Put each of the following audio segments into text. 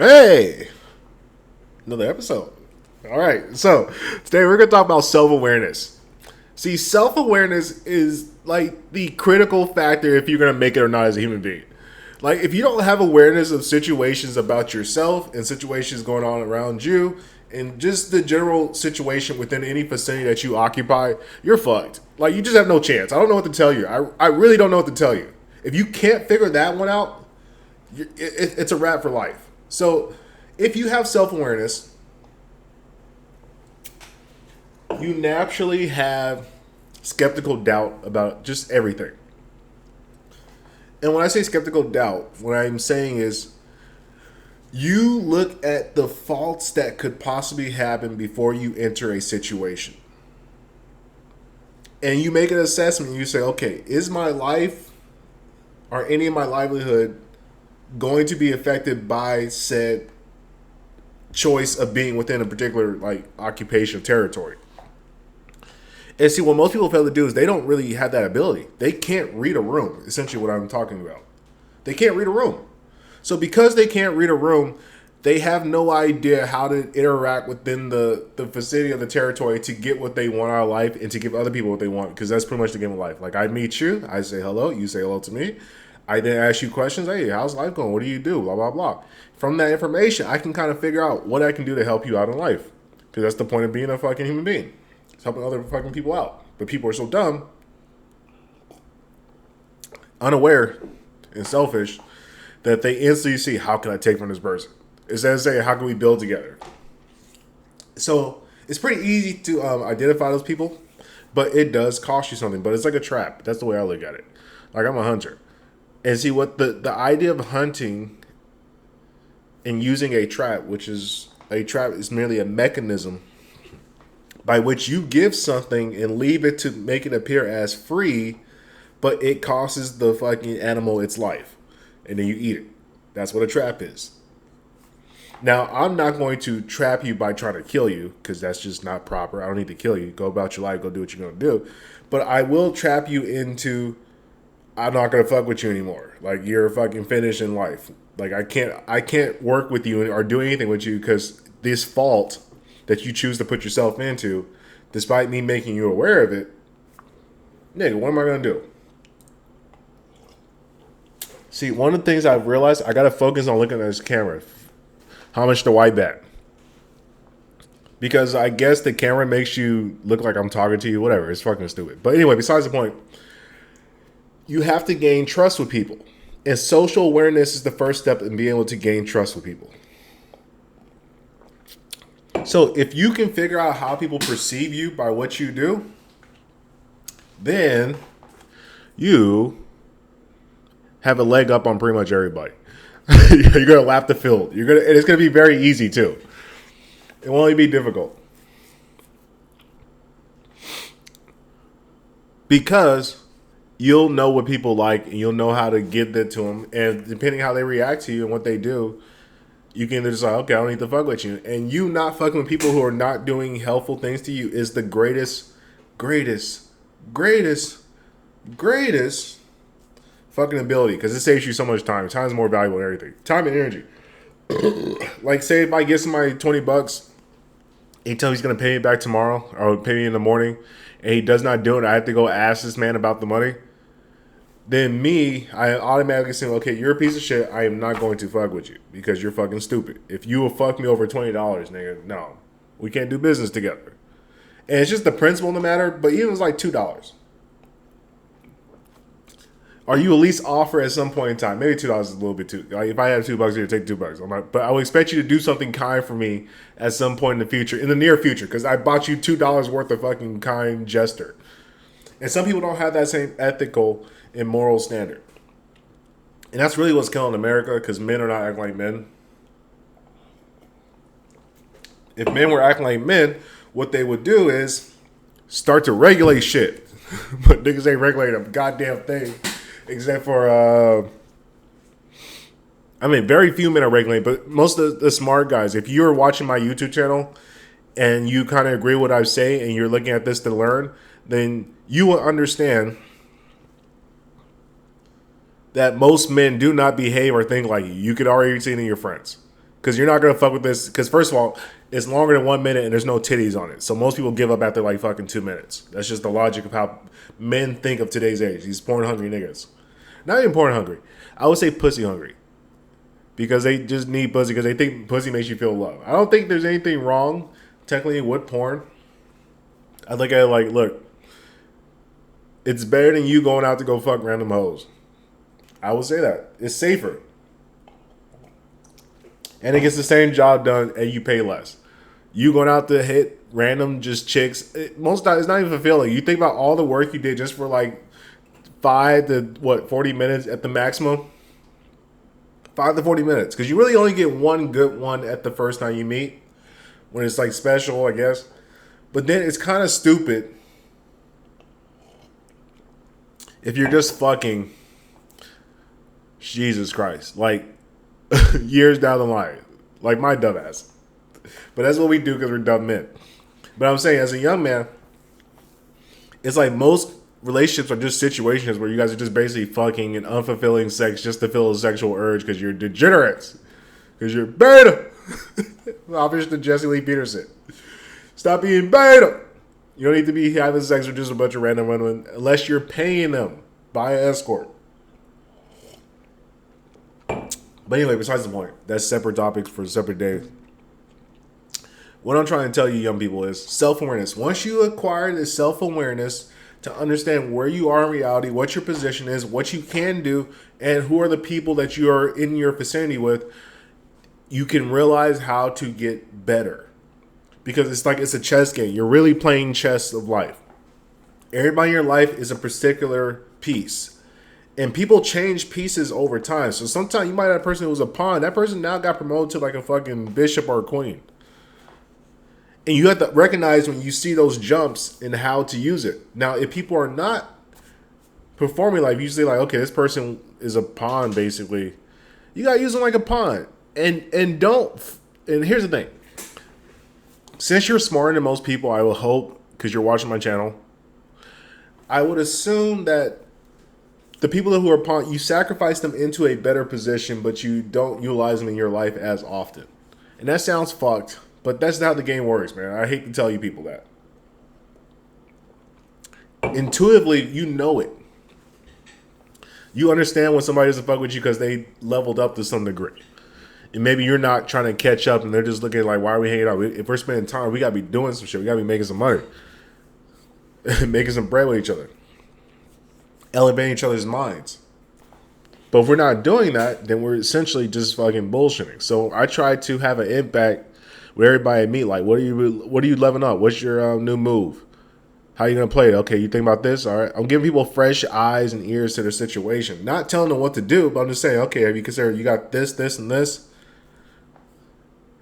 Hey, another episode. All right, so today we're gonna talk about self-awareness. See, self-awareness is like the critical factor if you're gonna make it or not as a human being. Like, if you don't have awareness of situations about yourself and situations going on around you, and just the general situation within any vicinity that you occupy, you're fucked. Like, you just have no chance. I don't know what to tell you. I really don't know what to tell you. If you can't figure that one out, it's a wrap for life. So, if you have self awareness, you naturally have skeptical doubt about just everything. And when I say skeptical doubt, what I'm saying is you look at the faults that could possibly happen before you enter a situation. And you make an assessment. You say, okay, is my life or any of my livelihood going to be affected by said choice of being within a particular like occupation or territory? And see, what most people fail to do is they don't really have that ability. They can't read a room, essentially what I'm talking about. They can't read a room. So because they can't read a room, they have no idea how to interact within the vicinity of the territory to get what they want out of life and to give other people what they want, because that's pretty much the game of life. Like, I meet you, I say hello, you say hello to me. I then ask you questions. Hey, how's life going? What do you do? Blah, blah, blah. From that information, I can kind of figure out what I can do to help you out in life. Because that's the point of being a fucking human being. It's helping other fucking people out. But people are so dumb, unaware, and selfish that they instantly see, how can I take from this person? Instead of saying, how can we build together? So it's pretty easy to identify those people, but it does cost you something. But it's like a trap. That's the way I look at it. Like, I'm a hunter. And see, what the idea of hunting and using a trap, which is a trap, is merely a mechanism by which you give something and leave it to make it appear as free, but it costs the fucking animal its life. And then you eat it. That's what a trap is. Now, I'm not going to trap you by trying to kill you, because that's just not proper. I don't need to kill you. Go about your life. Go do what you're going to do. But I will trap you into, I'm not going to fuck with you anymore. Like, you're fucking finished in life. Like, I can't work with you or do anything with you because this fault that you choose to put yourself into, despite me making you aware of it, nigga, what am I going to do? See, one of the things I've realized, I got to focus on looking at this camera. How much do I bet? Because I guess the camera makes you look like I'm talking to you, whatever. It's fucking stupid. But anyway, besides the point, you have to gain trust with people. And social awareness is the first step in being able to gain trust with people. So if you can figure out how people perceive you by what you do, then you have a leg up on pretty much everybody. You're gonna lap the field. And it's gonna be very easy too. It won't even be difficult because you'll know what people like and you'll know how to give that to them. And depending how they react to you and what they do, you can just like, okay, I don't need to fuck with you. And you not fucking with people who are not doing helpful things to you is the greatest fucking ability, because it saves you so much time. Time is more valuable than everything. Time and energy. Like, say if I give somebody $20, he tells me he's gonna pay me back tomorrow or pay me in the morning, and he does not do it, I have to go ask this man about the money. Then I automatically say, okay, you're a piece of shit. I am not going to fuck with you because you're fucking stupid. If you will fuck me over $20, nigga, no, we can't do business together. And it's just the principle in the matter. But even if it's like $2. Or you at least offer at some point in time. Maybe $2 is a little bit too. Like, if I have $2 here, take $2. But I will expect you to do something kind for me at some point in the future, in the near future, because I bought you $2 worth of fucking kind gesture. And some people don't have that same ethical and moral standard. And that's really what's killing America, because men are not acting like men. If men were acting like men, what they would do is start to regulate shit. But niggas ain't regulating a goddamn thing. Except for, very few men are regulating, but most of the smart guys, if you're watching my YouTube channel and you kind of agree with what I say and you're looking at this to learn, then you will understand that most men do not behave or think like you. You could already see it in your friends. Because you're not going to fuck with this. Because first of all, it's longer than 1 minute and there's no titties on it. So most people give up after like fucking 2 minutes. That's just the logic of how men think of today's age. These porn hungry niggas. Not even porn hungry. I would say pussy hungry. Because they just need pussy because they think pussy makes you feel love. I don't think there's anything wrong technically with porn. I look at it like, look, it's better than you going out to go fuck random hoes. I would say that. It's safer. And it gets the same job done and you pay less. You going out to hit random just chicks. Most times it's not even fulfilling. You think about all the work you did just for like 5 to 40 minutes at the maximum. 5 to 40 minutes. Because you really only get one good one at the first time you meet. When it's like special, I guess. But then it's kind of stupid if you're just fucking Jesus Christ. Like years down the line. Like my dumb ass. But that's what we do because we're dumb men. But I'm saying as a young man, it's like most relationships are just situations where you guys are just basically fucking and unfulfilling sex just to feel a sexual urge because you're degenerates. Because you're beta. Obviously to Jesse Lee Peterson. Stop being beta. You don't need to be having sex with just a bunch of random women unless you're paying them by an escort. But anyway, besides the point, that's separate topics for separate days. What I'm trying to tell you, young people, is self-awareness. Once you acquire this self-awareness to understand where you are in reality, what your position is, what you can do, and who are the people that you are in your vicinity with, you can realize how to get better. Because it's like it's a chess game. You're really playing chess of life. Everybody in your life is a particular piece. And people change pieces over time. So sometimes you might have a person who was a pawn. That person now got promoted to like a fucking bishop or a queen. And you have to recognize when you see those jumps and how to use it. Now, if people are not performing like, you say like, okay, this person is a pawn basically. You got to use them like a pawn. And here's the thing. Since you're smarter than most people, I will hope, because you're watching my channel, I would assume that the people who are pawn, you sacrifice them into a better position, but you don't utilize them in your life as often. And that sounds fucked, but that's how the game works, man. I hate to tell you people that. Intuitively, you know it. You understand when somebody doesn't fuck with you because they leveled up to some degree. And maybe you're not trying to catch up and they're just looking like, why are we hanging out? If we're spending time, we got to be doing some shit. We got to be making some money. Making some bread with each other. Elevating each other's minds. But if we're not doing that, then we're essentially just fucking bullshitting. So I try to have an impact with everybody I meet. Like, what are you leveling up? What's your new move? How are you going to play it? Okay, you think about this? All right. I'm giving people fresh eyes and ears to their situation. Not telling them what to do, but I'm just saying, okay, have you considered you got this, this, and this?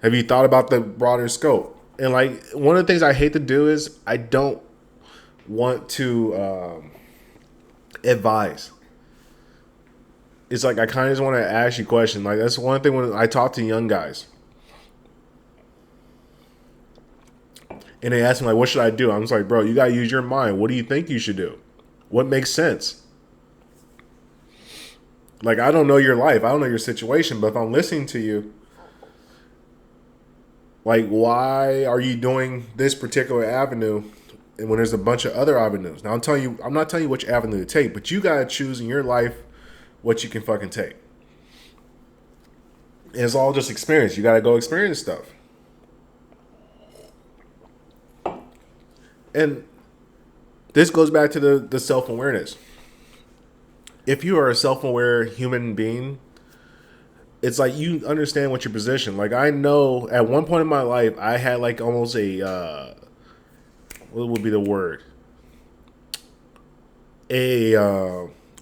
Have you thought about the broader scope? And like one of the things I hate to do is I don't want to advise. It's like I kind of just want to ask you questions. Like that's one thing when I talk to young guys. And they ask me like, what should I do? I'm just like, bro, you got to use your mind. What do you think you should do? What makes sense? Like, I don't know your life. I don't know your situation. But if I'm listening to you, like, why are you doing this particular avenue and when there's a bunch of other avenues? Now, I'm not telling you which avenue to take, but you got to choose in your life what you can fucking take. And it's all just experience. You got to go experience stuff. And this goes back to the self-awareness. If you are a self-aware human being, it's like you understand what your position. Like I know at one point in my life, I had like almost a, what would be the word?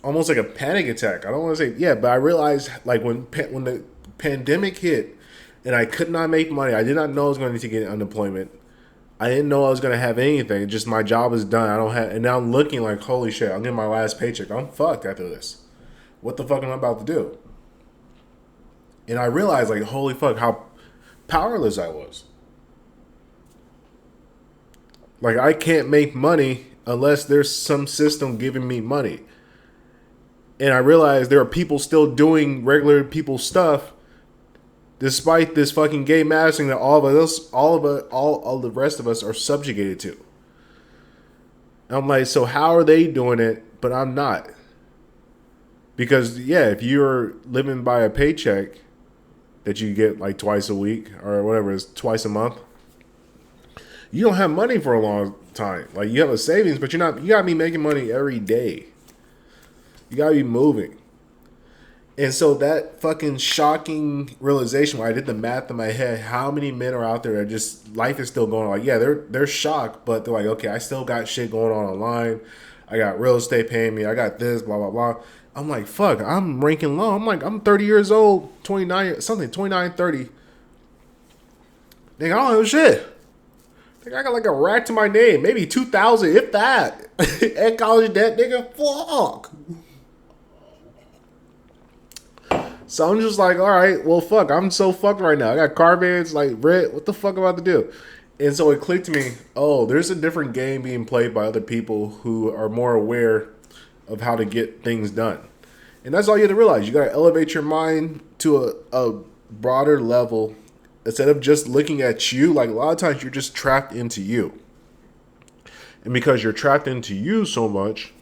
Almost like a panic attack. I don't want to say, yeah, but I realized like when the pandemic hit and I could not make money, I did not know I was going to get unemployment. I didn't know I was going to have anything. Just my job is done. I don't have, and now I'm looking like, holy shit, I'm getting my last paycheck. I'm fucked after this. What the fuck am I about to do? And I realized, like, holy fuck, how powerless I was. Like, I can't make money unless there's some system giving me money. And I realized there are people still doing regular people stuff despite this fucking gay mastering that all the rest of us are subjugated to. And I'm like, so how are they doing it, but I'm not? Because yeah, if you're living by a paycheck that you get like twice a week or whatever, it's twice a month, you don't have money for a long time. Like you have a savings, but you gotta be making money every day. You gotta be moving. And so that fucking shocking realization where I did the math in my head, how many men are out there that just life is still going on? Like, yeah, they're shocked, but they're like, okay, I still got shit going on online. I got real estate paying me. I got this, blah, blah, blah. I'm like, fuck, I'm ranking low. I'm 30 years old, 29, 30. Nigga, I don't know shit. Nigga, I got like a rack to my name, maybe 2,000, if that. And college debt, nigga, fuck. So I'm just like, all right, well, fuck, I'm so fucked right now. I got car payments, like, rent, what the fuck am I about to do? And so it clicked to me, oh, there's a different game being played by other people who are more aware of how to get things done. And that's all you have to realize. You got to elevate your mind to a broader level instead of just looking at you. Like, a lot of times you're just trapped into you. And because you're trapped into you so much,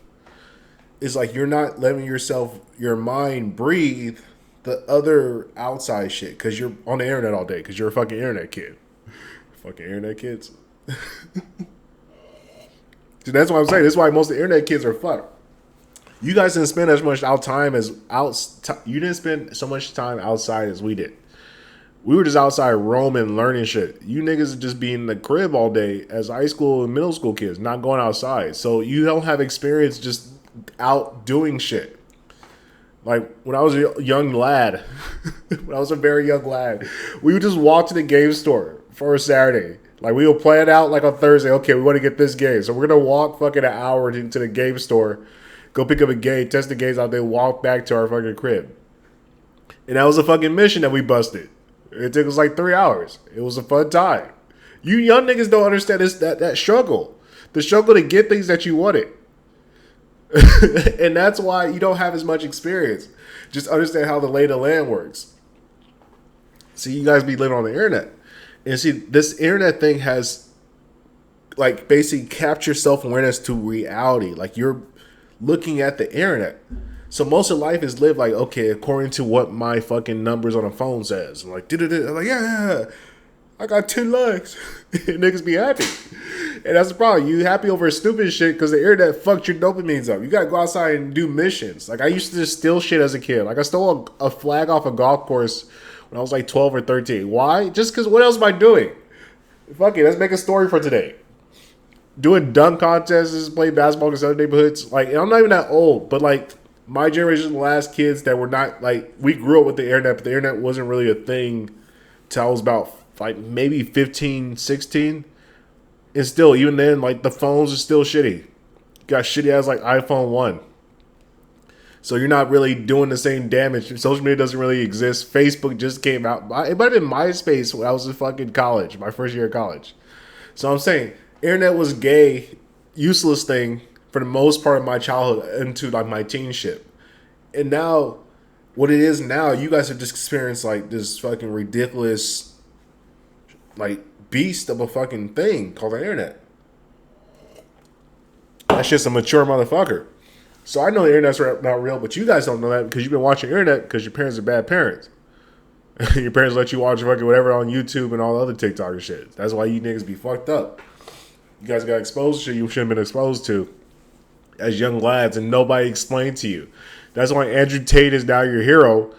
it's like you're not letting your mind breathe the other outside shit because you're on the internet all day because you're a fucking internet kid. Fucking internet kids. So that's what I'm saying. That's why most of the internet kids are fucked. You guys didn't spend as much you didn't spend so much time outside as we did. We were just outside roaming, learning shit. You niggas just be in the crib all day as high school and middle school kids, not going outside. So you don't have experience just out doing shit. Like, when I was a young lad, when I was a very young lad, we would just walk to the game store for a Saturday. Like, we would plan out, like, on Thursday, okay, we want to get this game. So we're going to walk fucking an hour to the game store, go pick up a game, test the games out, then walk back to our fucking crib. And that was a fucking mission that we busted. It took us like 3 hours. It was a fun time. You young niggas don't understand that struggle. The struggle to get things that you wanted. And that's why you don't have as much experience. Just understand how the lay of the land works. See, you guys be living on the internet. And see, this internet thing has, like, basically captured self-awareness to reality. Like, you're looking at the internet. So most of life is lived like, okay, according to what my fucking numbers on a phone says. I'm like, I'm like, yeah, I got 10 likes. And niggas be happy. And that's the problem. You happy over stupid shit because the internet fucked your dopamines up. You gotta go outside and do missions. Like, I used to just steal shit as a kid. Like, I stole a flag off a golf course when I was like 12 or 13. Why? Just because what else am I doing? Fuck it, let's make a story for today. Doing dunk contests, play basketball in other neighborhoods. Like, and I'm not even that old, but like, my generation, the last kids that were not, like, we grew up with the internet, but the internet wasn't really a thing till I was about, like, maybe 15, 16. And still, even then, like, the phones are still shitty. You got shitty ass, like, iPhone 1. So you're not really doing the same damage. Social media doesn't really exist. Facebook just came out. It might have been MySpace when I was in fucking college, my first year of college. So I'm saying, internet was gay, useless thing for the most part of my childhood into, like, my teenship. And now, what it is now, you guys have just experienced, like, this fucking ridiculous, like, beast of a fucking thing called the internet. That's just a mature motherfucker. So I know the internet's not real, but you guys don't know that because you've been watching the internet because your parents are bad parents. Your parents let you watch fucking whatever on YouTube and all the other TikTok and shit. That's why you niggas be fucked up. You guys got exposed to shit you shouldn't have been exposed to as young lads and nobody explained to you. That's why Andrew Tate is now your hero.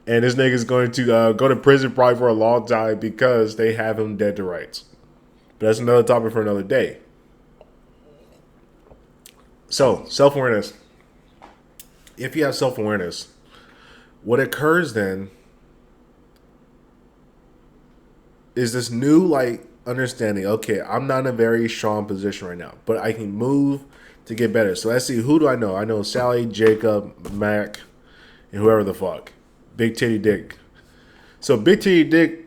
And this nigga's going to go to prison probably for a long time because they have him dead to rights. But that's another topic for another day. So, self-awareness. If you have self-awareness, what occurs then is this new, like, understanding. Okay, I'm not in a very strong position right now, but I can move to get better. So let's see, who do I know? I know Sally, Jacob, Mac, and whoever the fuck. Big Titty Dick. So Big Titty Dick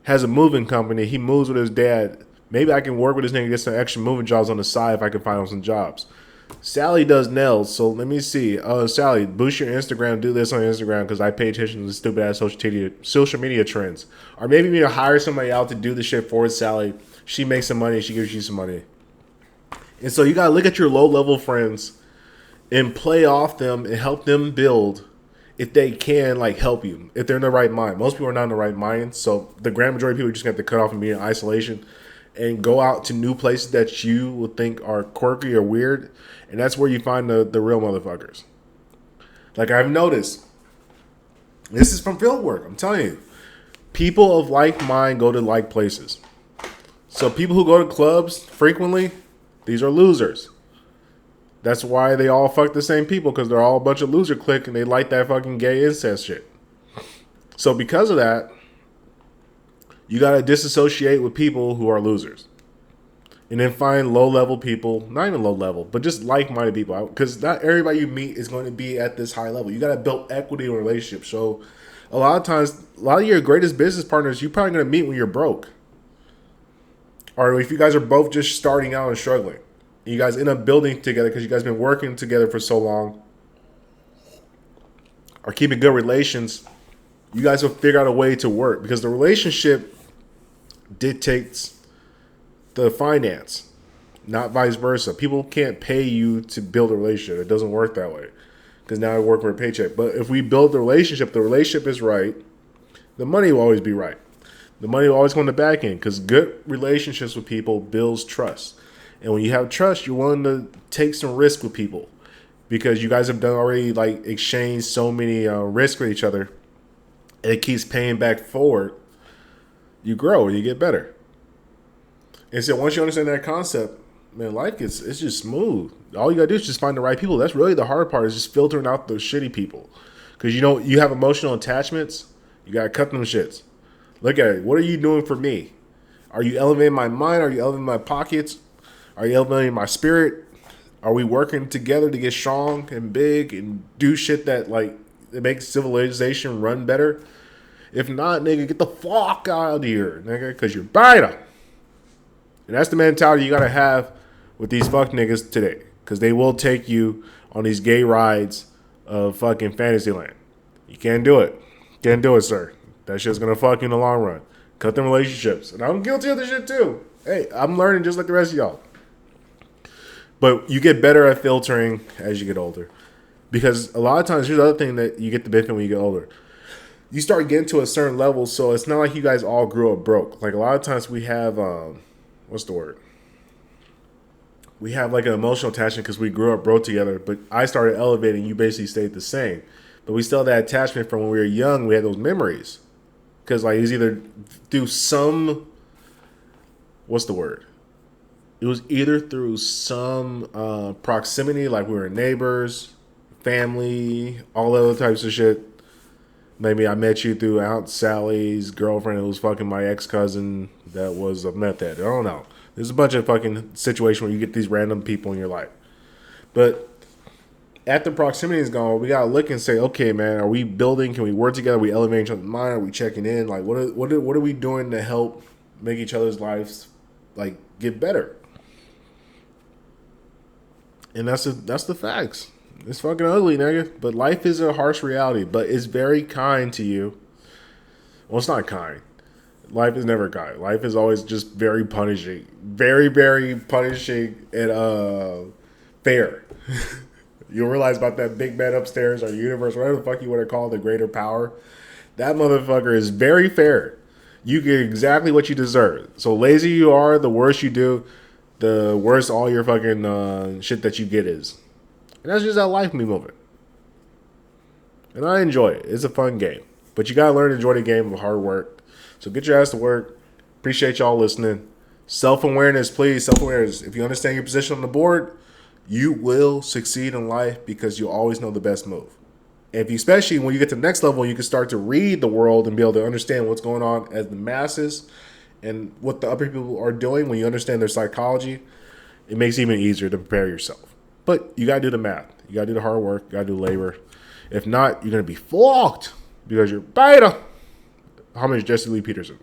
has a moving company. He moves with his dad. Maybe I can work with this nigga and get some extra moving jobs on the side if I can find him some jobs. Sally does nails, so let me see. Sally, boost your Instagram. Do this on Instagram because I pay attention to the stupid ass social media trends. Or maybe you need to hire somebody out to do the shit for Sally. She makes some money. She gives you some money. And so you gotta look at your low level friends and play off them and help them build if they can, like, help you, if they're in the right mind. Most people are not in the right mind, so the grand majority of people just have to cut off and be in isolation and go out to new places that you would think are quirky or weird, and that's where you find the real motherfuckers. Like I've noticed, this is from field work, I'm telling you, people of like mind go to like places. So people who go to clubs frequently, these are losers. That's why they all fuck the same people, because they're all a bunch of loser clique and they like that fucking gay incest shit. So because of that, you got to disassociate with people who are losers. And then find low-level people, not even low-level, but just like-minded people. Because not everybody you meet is going to be at this high level. You got to build equity in relationships. So a lot of times, a lot of your greatest business partners, you're probably going to meet when you're broke. Or if you guys are both just starting out and struggling. You guys end up building together because you guys have been working together for so long, or keeping good relations. You guys will figure out a way to work, because the relationship dictates the finance, not vice versa. People can't pay you to build a relationship. It doesn't work that way, because now I work for a paycheck. But if we build the relationship is right, the money will always be right. The money will always go in the back end, because good relationships with people builds trust. And when you have trust, you're willing to take some risk with people, because you guys have done already, like, exchanged so many risks with each other, and it keeps paying back forward. You grow and you get better. And so once you understand that concept, man, it's just smooth. All you gotta do is just find the right people. That's really the hard part, is just filtering out those shitty people, because you have emotional attachments. You gotta cut them shits. Look at it. What are you doing for me? Are you elevating my mind? Are you elevating my pockets? Are you elevating my spirit? Are we working together to get strong and big and do shit that, like, it makes civilization run better? If not, nigga, get the fuck out of here, nigga, because you're beta. And that's the mentality you gotta have with these fuck niggas today, because they will take you on these gay rides of fucking Fantasyland. You can't do it. Can't do it, sir. That shit's gonna fuck you in the long run. Cut them relationships. And I'm guilty of this shit too. Hey, I'm learning just like the rest of y'all. But you get better at filtering as you get older. Because a lot of times, here's the other thing that you get the benefit when you get older. You start getting to a certain level, so it's not like you guys all grew up broke. Like, a lot of times we have, what's the word? We have, like, an emotional attachment because we grew up broke together, but I started elevating, you basically stayed the same. But we still had that attachment from when we were young. We had those memories. Because, like, it was either through some, what's the word? It was either through some proximity, like we were neighbors, family, all other types of shit. Maybe I met you through Aunt Sally's girlfriend who was fucking my ex-cousin that was a meth head. I don't know. There's a bunch of fucking situations where you get these random people in your life. But after proximity is gone, we gotta look and say, okay, man, are we building? Can we work together? Are we elevating each other's mind? Are we checking in? Like, what are we doing to help make each other's lives, like, get better? And that's the facts. It's fucking ugly, nigga. But life is a harsh reality. But it's very kind to you. Well, it's not kind. Life is never kind. Life is always just very punishing. Very, very punishing and fair. You'll realize about that big man upstairs, or universe, whatever the fuck you want to call it, the greater power. That motherfucker is very fair. You get exactly what you deserve. So lazy you are, the worse you do, the worse all your fucking shit that you get is. And that's just how life be moving. And I enjoy it. It's a fun game. But you gotta learn to enjoy the game of hard work. So get your ass to work. Appreciate y'all listening. Self-awareness, please. Self-awareness. If you understand your position on the board, you will succeed in life because you always know the best move. And if you, especially when you get to the next level, you can start to read the world and be able to understand what's going on as the masses and what the upper people are doing. When you understand their psychology, it makes it even easier to prepare yourself. But you got to do the math. You got to do the hard work. You got to do labor. If not, you're going to be fucked because you're beta. How much Jesse Lee Peterson?